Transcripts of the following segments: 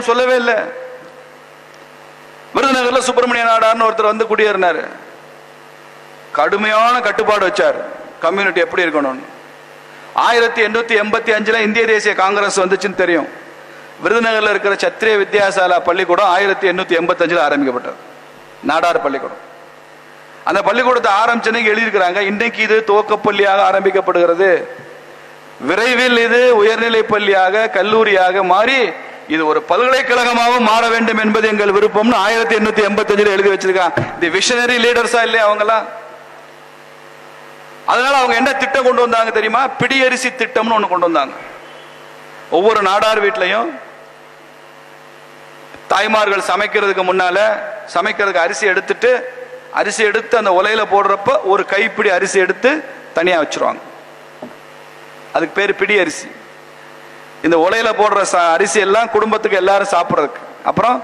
வித்தியாசம் சொல்லவே இல்லை. விருதுநகர்ல சுப்பிரமணிய நாடார்னு ஒருத்தர் வந்து குடியேறினாரு. கடுமையான கட்டுப்பாடு வச்சார், கம்யூனிட்டி எப்படி இருக்கணும்னு. 1885 இந்திய தேசிய காங்கிரஸ் வந்துச்சுன்னு தெரியும். விருதுநகர்ல இருக்கிற சத்திரிய வித்யாசாலா பள்ளிக்கூடம் 1885 ஆரம்பிக்கப்பட்டது, நாடார் பள்ளிக்கூடம். அந்த பள்ளிக்கூடத்தை ஆரம்பிச்சனைக்கு எழுதியிருக்கிறாங்க, இன்னைக்கு இது துவக்கப்பள்ளியாக ஆரம்பிக்கப்படுகிறது, விரைவில் இது உயர்நிலை பள்ளியாக கல்லூரியாக மாறி இது ஒரு பல்கலைக்கழகமாக மாற வேண்டும் என்பது எங்கள் விருப்பம்னு 1885 எழுதி வச்சிருக்காங்க. தி விஷனரி லீடர்ஸா இல்லையா அவங்கலாம்? அதனால அவங்க என்ன திட்டம் கொண்டு வந்தாங்க தெரியுமா? பிடியரிசி திட்டம்னு ஒண்ணு கொண்டு வந்தாங்க. ஒவ்வொரு நாடார் வீட்லையும் தாய்மார்கள் சமைக்கிறதுக்கு முன்னால சமைக்கிறதுக்கு அரிசி எடுத்து அந்த உலையில போடுறப்ப ஒரு கைப்பிடி அரிசி எடுத்து தனியா வச்சிருவாங்க. அதுக்கு பேரு பிடி அரிசி. இந்த உலையில போடுற அரிசி எல்லாம் குடும்பத்துக்கு எல்லாரும் சாப்பிட்றதுக்கு. அப்புறம்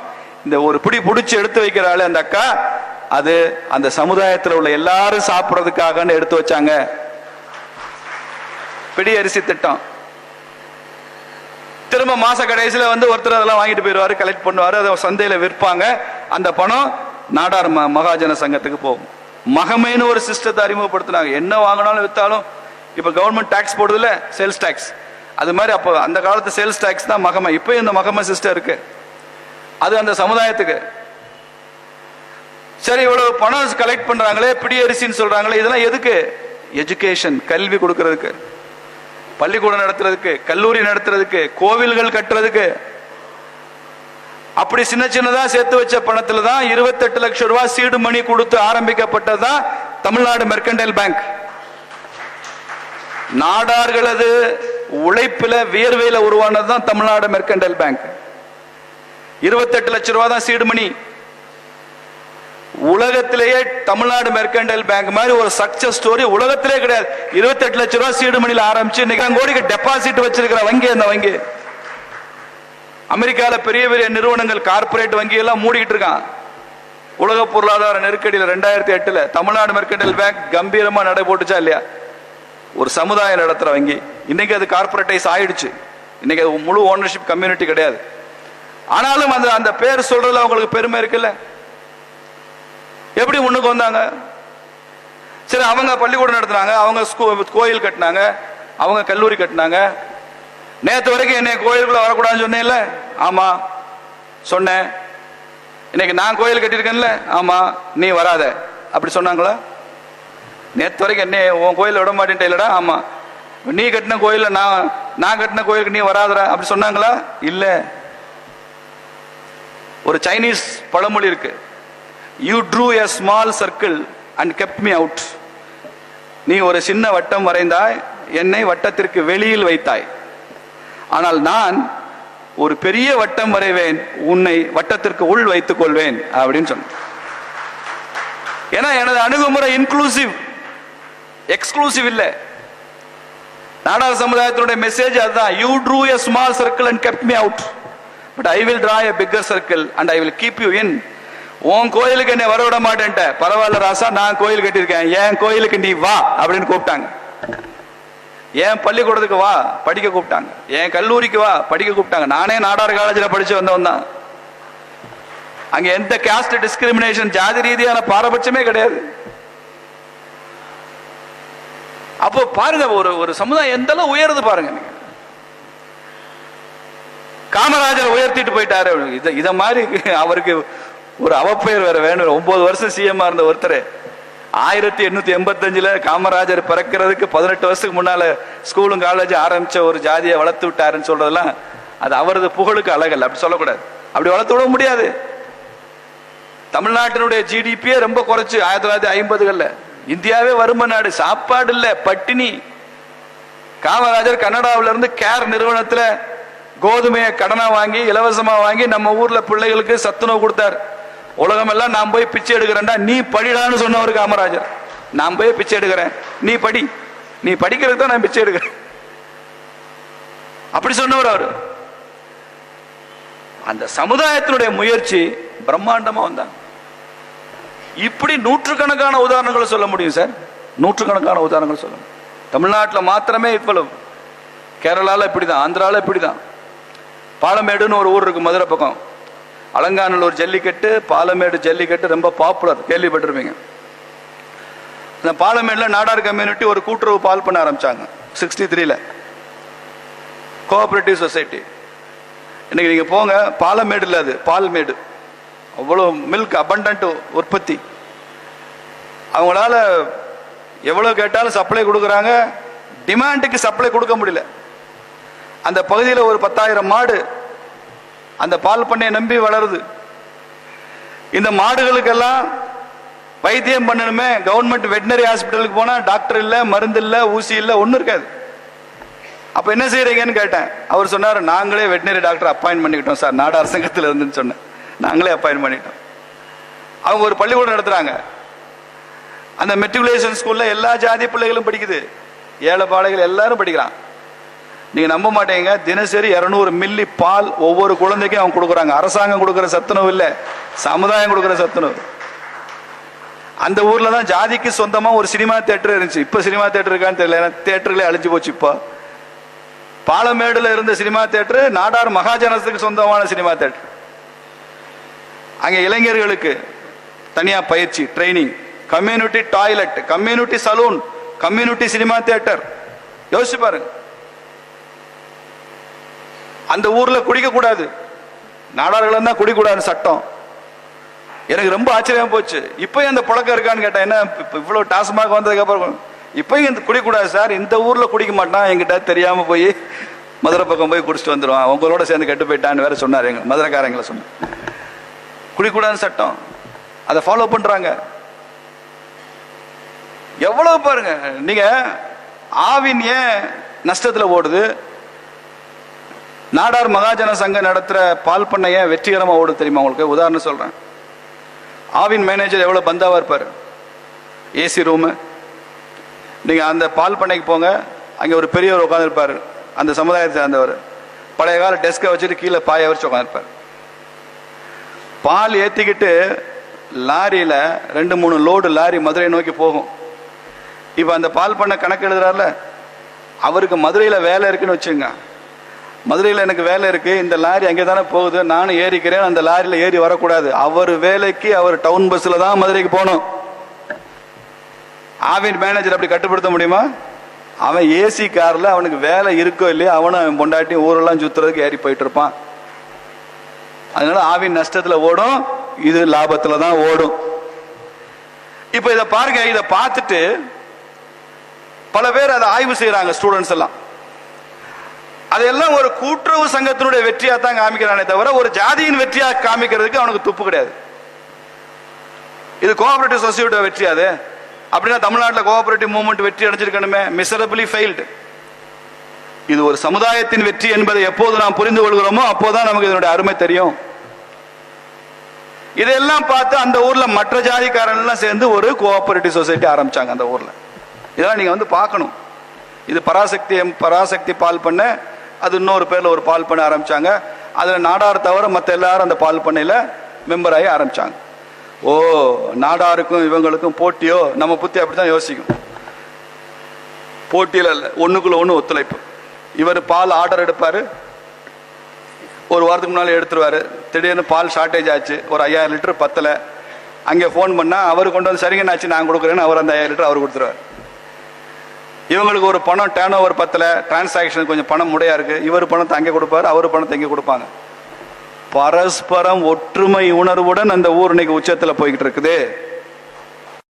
இந்த ஒரு பிடி பிடிச்சி எடுத்து வைக்கிறாள் அந்த அக்கா, அது அந்த சமுதாயத்தில் உள்ள எல்லாரும் சாப்பிட்றதுக்காக எடுத்து வச்சாங்க. பிடி அரிசி திட்டம். திரும்ப மாச கடைசியில வந்து ஒருத்தர் அதெல்லாம் வாங்கிட்டு போயிடுவாரு, கலெக்ட் பண்ணுவாரு, அதை சந்தையில விற்பாங்க. அந்த பணம் நாடார் மகாஜன சங்கத்துக்கு போகும். மகமைன்னு ஒரு சிஸ்டத்தை அறிமுகப்படுத்தினாங்க. என்ன வாங்கினாலும் வித்தாலும் இப்ப கவர்மெண்ட் டாக்ஸ் போடுதுல, சேல்ஸ் டாக்ஸ், அது மாதிரி அப்போ அந்த காலத்து சேல்ஸ் டாக்ஸ் தான் மகமை. இப்போ இந்த மகமை சிஸ்டம் இருக்கு, அது அந்த சமுதாயத்துக்கு. சரி, இவ்வளவு பணம் கலெக்ட் பண்றாங்களே, பிடி அரிசின்னு சொல்றாங்களே, இதெல்லாம் எதுக்கு? எஜுகேஷன், கல்வி கொடுக்கறதுக்கு, பள்ளிக்கூடம் நடத்துறதுக்கு, கல்லூரி நடத்துறதுக்கு, கோவில்கள் கட்டுறதுக்கு. அப்படி சின்ன சின்னதா சேர்த்து வச்ச பணத்துல தான் 28 லட்சம் ரூபாய் சீடு மணி கொடுத்து ஆரம்பிக்கப்பட்டதுதான் தமிழ்நாடு மெர்கன்டைல் பேங்க். நாடார்களது உழைப்புல வியர்வையில உருவானதுதான் தமிழ்நாடு மெர்கன்டைல் பேங்க். 28 லட்சம் ரூபாய் தான் சீடு மணி. உலகத்திலேயே தமிழ்நாடு மெர்கன்டைல் பேங்க் மாதிரி ஒரு சக்சஸ் ஸ்டோரி உலகத்திலே கிடையாது. 28 லட்சம் ரூபாய் சீடு மணியில ஆரம்பிச்சு இன்னைக்கு கோடிக்கு டெபாசிட் வச்சிருக்கிற வங்கி அந்த வங்கி. அமெரிக்கால பெரிய பெரிய நிறுவனங்கள், கார்பரேட் வங்கி எல்லாம் மூடிக்கிட்டு இருக்கான். உலக பொருளாதார நெருக்கடியில் 2008 தமிழ்நாடு மெர்கன்டைல் பேங்க் கம்பீரமா நடை போட்டுச்சா இல்லையா? ஒரு சமுதாயம் நடத்துற வங்கி. இன்னைக்கு அது கார்பரேட்டைஸ் ஆயிடுச்சு. இன்னைக்கு அது முழு ஓனர்ஷிப் கம்யூனிட்டி கிடையாது. ஆனாலும் அந்த பேர் சொல்றதுல அவங்களுக்கு பெருமை இருக்குல்ல. எப்படி முன்னுக்கு வந்தாங்க? சரி, அவங்க பள்ளிக்கூடம் நடத்துறாங்க, அவங்க கோயில் கட்டினாங்க, அவங்க கல்லூரி கட்டினாங்க. நேற்று வரைக்கும் என்னை கோயிலுக்குள்ள வரக்கூடாதுன்னு சொன்னேன்ல? ஆமா சொன்னேன். இன்னைக்கு நான் கோயில் கட்டியிருக்கேன்ல? ஆமா, நீ வராத அப்படி சொன்னாங்களா? நேற்று வரைக்கும் என்ன உன் கோயில விட மாட்டேன்ட்டு இல்லடா? ஆமா, நீ கட்டின கோயில நான் கட்டின கோயிலுக்கு நீ வராதடா அப்படி சொன்னாங்களா? இல்ல. ஒரு சைனீஸ் பழமொழி இருக்கு, you drew a small circle and kept me out. நீ ஒரு சின்ன வட்டம் வரைந்தாய், என்னை வட்டத்திற்கு வெளியில் வைத்தாய். ஆனால் நான் ஒரு பெரிய வட்டம் வரைவேன், உன்னை வட்டத்திற்கு உள் வைத்துக் கொள்வேன் அப்படின்னு சொன்ன. ஏன்னா எனது அணுகுமுறை இன்க்ளூசிவ், எக்ஸ்க்ளூசிவ் இல்ல. நாடார் சமுதாயத்தினுடைய மெசேஜ் அதுதான். You drew a small circle and kept me out, but I will draw a bigger circle and I will keep you in. உன் கோயிலுக்கு என்னை வரவிட மாட்டேன்ட்ட, பரவாயில்ல ராசா, நான் கோயில் கட்டியிருக்கேன், என் கோயிலுக்கு நீ வா அப்படின்னு கூப்பிட்டாங்க. என் பள்ளிக்கூடத்துக்கு வா படிக்க கூப்பிட்டாங்க, என் கல்லூரிக்கு வா படிக்க கூப்பிட்டாங்க. நானே நாடார் காலேஜில் படிச்சு வந்தவன் தான். அங்க எந்த காஸ்ட் டிஸ்கிரிமினேஷன், ஜாதி ரீதியான பாரபட்சமே கிடையாது. அப்போ பாருங்க, ஒரு சமுதாயம் எந்த அளவு உயருது பாருங்க. காமராஜர் உயர்த்திட்டு போயிட்டாரு. இத மாதிரி அவருக்கு ஒரு அவப்பெயர் வேற வேணும். 9 வருஷம் சிஎம் இருந்த ஒருத்தர் 1885 காமராஜர் பிறக்கிறதுக்கு 18 வருஷத்துக்கு முன்னால ஸ்கூலும் காலேஜ் ஆரம்பிச்ச ஒரு ஜாதியை வளர்த்து விட்டாருன்னு சொல்றதெல்லாம் அது அவரது புகழுக்கு அழகல்ல. அப்படி சொல்லக்கூடாது, அப்படி வளர்த்து விட முடியாது. தமிழ்நாட்டினுடைய ஜிடிபியே ரொம்ப குறைச்சு 1950. இந்தியாவே வறுமை நாடு, சாப்பாடு இல்ல, பட்டினி. காமராஜர் கனடாவில இருந்து கேர் நிறுவனத்துல கோதுமையை கடனா வாங்கி இலவசமா வாங்கி நம்ம ஊர்ல பிள்ளைகளுக்கு சத்துணவு கொடுத்தார். உலகம் எல்லாம் நான் போய் பிச்சை எடுக்கிறேன்டா, நீ படிடான்னு சொன்னவர் காமராஜர். நான் போய் பிச்சை எடுக்கிறேன், நீ படி, நீ படிக்கிறதுக்கு தான் நான் பிச்சை எடுக்கிறேன் அப்படி சொன்னவர் அவரு. அந்த சமுதாயத்தினுடைய முயற்சி பிரம்மாண்டமா வந்தாங்க. இப்படி நூற்றுக்கணக்கான உதாரணங்களை சொல்ல முடியும் சார், நூற்றுக்கணக்கான உதாரணங்கள் சொல்ல முடியும். தமிழ்நாட்டில் மாத்திரமே இவ்வளவு, கேரளால இப்படிதான், ஆந்திரால இப்படிதான். பாலமேடுன்னு ஒரு ஊர் இருக்கு மதுரை பக்கம். அலங்காநல்லூர் ஜல்லிக்கட்டு, பாலமேடு ஜல்லிக்கட்டு ரொம்ப பாப்புலர், கேள்விப்பட்டிருப்பீங்க. இந்த பாலமேடுல நாடார் கம்யூனிட்டி ஒரு கூட்டுறவு பால் பண்ண ஆரம்பிச்சாங்க 63ல, கோஆபரேட்டிவ் சொசைட்டி. இன்னைக்கு நீங்க போங்க, பாலமேடு இல்ல, அது பால்மேடு. அவ்வளவு மில்க் அபண்டன்ட் உற்பத்தி. அவங்களால எவ்வளவு கேட்டாலும் சப்ளை கொடுக்குறாங்க, டிமாண்டுக்கு சப்ளை கொடுக்க முடியல. அந்த பகுதியில் ஒரு 10,000 மாடு அந்த பால் பண்ணையை நம்பி வளருது. இந்த மாடுகளுக்கெல்லாம் வைத்தியம் பண்ணணுமே, கவர்மெண்ட் வெட்டினரி ஹாஸ்பிட்டலுக்கு போனா டாக்டர் இல்ல, மருந்து இல்ல, ஊசி இல்ல, ஒன்றும் இருக்காது. அப்ப என்ன செய்யறீங்கன்னு கேட்டேன். அவர் சொன்னார், நாங்களே வெட்டினரி டாக்டர் அப்பாயின்ட் பண்ணிக்கிட்டோம் சார், நாடார் சங்கத்தில் இருந்துன்னு சொன்னேன். நாங்களே அப்பாயின்ட் பண்ணிட்டோம். அவங்க ஒரு பள்ளிக்கூடம் நடத்துறாங்க. அந்த மெட்ரிகுலேஷன் ஸ்கூல்ல எல்லா ஜாதி பிள்ளைகளும் படிக்குது, ஏழை பாளைகள் எல்லாரும் படிக்கிறான். நீங்க நம்ப மாட்டீங்க, தினசரி 200 மில்லி பால் ஒவ்வொரு குழந்தைக்கும் அவங்க கொடுக்குறாங்க. அரசாங்கம் கொடுக்குற சத்துணவு இல்ல, சமுதாயம் கொடுக்குற சத்துணவு. அந்த ஊர்ல தான் ஜாதிக்கு சொந்தமா ஒரு சினிமா தியேட்டர் இருந்துச்சு. இப்ப சினிமா தியேட்டர் இருக்கான்னு தெரியல, தியேட்டர்களே அழிஞ்சு போச்சு. இப்போ பாலமேடுல இருந்த சினிமா தியேட்டர் நாடார் மகாஜனத்துக்கு சொந்தமான சினிமா தியேட்டர். அங்க இளைஞர்களுக்கு தனியா பயிற்சி, training, community toilet, community salon, community cinema theatre. யோசிச்சு பாருங்க. அந்த ஊர்ல குடிக்க கூடாது, நாடார்கள் தான் குடிக்கூடாது சட்டம். எனக்கு ரொம்ப ஆச்சரியம் போச்சு. இப்பயும் அந்த பழக்கம் இருக்கான்னு கேட்டேன். என்ன இவ்வளவு டாஸ்மாக் வந்ததுக்கு அப்புறம் இப்பயும் இந்த குடிக்கூடாது சார், இந்த ஊர்ல குடிக்க மாட்டான், எங்கிட்ட தெரியாம போய் மதுரை பக்கம் போய் குடிச்சிட்டு வந்துடுவான், உங்களோட சேர்ந்து கெட்டு போயிட்டான்னு வேற சொன்னார். எங்க மதுரைக்காரங்களை சொன்ன குடிக்கூடாது சட்டம், அதை ஃபாலோ பண்றாங்க. எவ்வளவு பாருங்க நீங்க. ஆவின் ஏன் நஷ்டத்துல ஓடுது? நாடார் மகாஜன சங்கம் நடத்துற பால் பண்ணை ஏன் வெற்றிகரமா ஓடுது தெரியுமா உங்களுக்கு? உதாரணம் சொல்றேன். ஆவின் மேனேஜர் எவ்வளவு பந்தாவா இருப்பாரு, ஏசி ரூமு. நீங்க அந்த பால் பண்ணைக்கு போங்க, அங்க ஒரு பெரியவர் உட்கார்ந்து இருப்பாரு, அந்த சமுதாயத்தை சேர்ந்தவர். பழைய கால டெஸ்கை வச்சுட்டு கீழே பாய வச்சு உட்காந்துருப்பாரு. பால் ஏத்திக்கிட்டு லாரியில 2-3 லோடு லாரி மதுரை நோக்கி போகும். இப்ப அந்த பால் பண்ண கணக்கு எழுதுறாருல, அவருக்கு மதுரையில வேலை இருக்குன்னு வச்சுங்க. மதுரையில் எனக்கு வேலை இருக்கு, இந்த லாரி அங்கே தானே போகுது, நானும் ஏறிக்கிறேன், அந்த லாரியில ஏறி வரக்கூடாது. அவர் வேலைக்கு அவர் டவுன் பஸ்ல தான் மதுரைக்கு போகணும். ஆவின் மேனேஜர் அப்படி கட்டுப்படுத்த முடியுமா? அவன் ஏசி கார்ல அவனுக்கு வேலை இருக்கோ இல்லையா, அவனும் பொண்டாட்டி ஊரெல்லாம் சுத்துறதுக்கு ஏறி போயிட்டு இருப்பான். அதனால ஆவின் நஷ்டத்துல ஓடும், இது லாபத்துல தான் ஓடும். இப்ப இதை பாருங்க, இதை பார்த்துட்டு பல பேர் அதை ஆய்வு செய்யறாங்க, ஸ்டூடெண்ட்ஸ் எல்லாம். அதெல்லாம் ஒரு கூட்டுறவு சங்கத்தினுடைய வெற்றியா தான் காமிக்கிறானே தவிர ஒரு ஜாதியின் வெற்றியா காமிக்கிறதுக்கு அவனுக்கு துப்பு கிடையாது. இது கோஆபரேட்டிவ் சொசைட்டியோட வெற்றி. அது அப்படின்னா தமிழ்நாட்டில் கோஆபரேட்டிவ் மூவ்மெண்ட் வெற்றி அடைஞ்சிருக்கணுமே, மிசரபிளி ஃபெயில்டு. இது ஒரு சமுதாயத்தின் வெற்றி என்பதை எப்போது நாம் புரிந்து கொள்கிறோமோ அப்போதான் நமக்கு இதனுடைய அருமை தெரியும். இதெல்லாம் பார்த்து அந்த ஊர்ல மற்ற ஜாதிக்காரன் எல்லாம் சேர்ந்து ஒரு கோஆபரேட்டிவ் சொசைட்டி ஆரம்பிச்சாங்க அந்த ஊர்ல. இதெல்லாம் நீங்க வந்து பார்க்கணும். இது பராசக்தி பால் பண்ண, அது இன்னொரு பேர்ல ஒரு பால் பண்ண ஆரம்பிச்சாங்க. அதுல நாடார் தவிர மற்ற எல்லாரும் அந்த பால் பண்ணையில மெம்பர் ஆகி ஆரம்பிச்சாங்க. ஓ, நாடாருக்கும் இவங்களுக்கும் போட்டியோ? நம்ம புத்தி அப்படித்தான் யோசிக்கும். போட்டியில இல்ல, ஒண்ணுக்குள்ள ஒண்ணு ஒத்துழைப்பு. இவர் பால் ஆர்டர் எடுப்பாரு, ஒரு வாரத்துக்கு முன்னாலே எடுத்துருவாரு. திடீர்னு பால் ஷார்டேஜ் ஆச்சு, ஒரு 5000 லிட்டர் பத்தல. அங்கே ஃபோன் பண்ணா அவர் கொண்டு வந்து சரிங்கன்னாச்சு நான் கொடுக்குறேன்னு அவர் அந்த 5000 லிட்டர் அவர் கொடுத்துருவார். இவங்களுக்கு ஒரு பணம் டேர்ன் ஓவர் பத்தல, டிரான்சாக்ஷன் கொஞ்சம் பணம் முடையா இருக்கு, இவர் பணத்தை அங்கே கொடுப்பாரு, அவர் பணத்தை இங்கே கொடுப்பாங்க. பரஸ்பரம் ஒற்றுமை உணர்வுடன் அந்த ஊர் இன்னைக்கு உச்சத்துல போய்கிட்டு இருக்குது.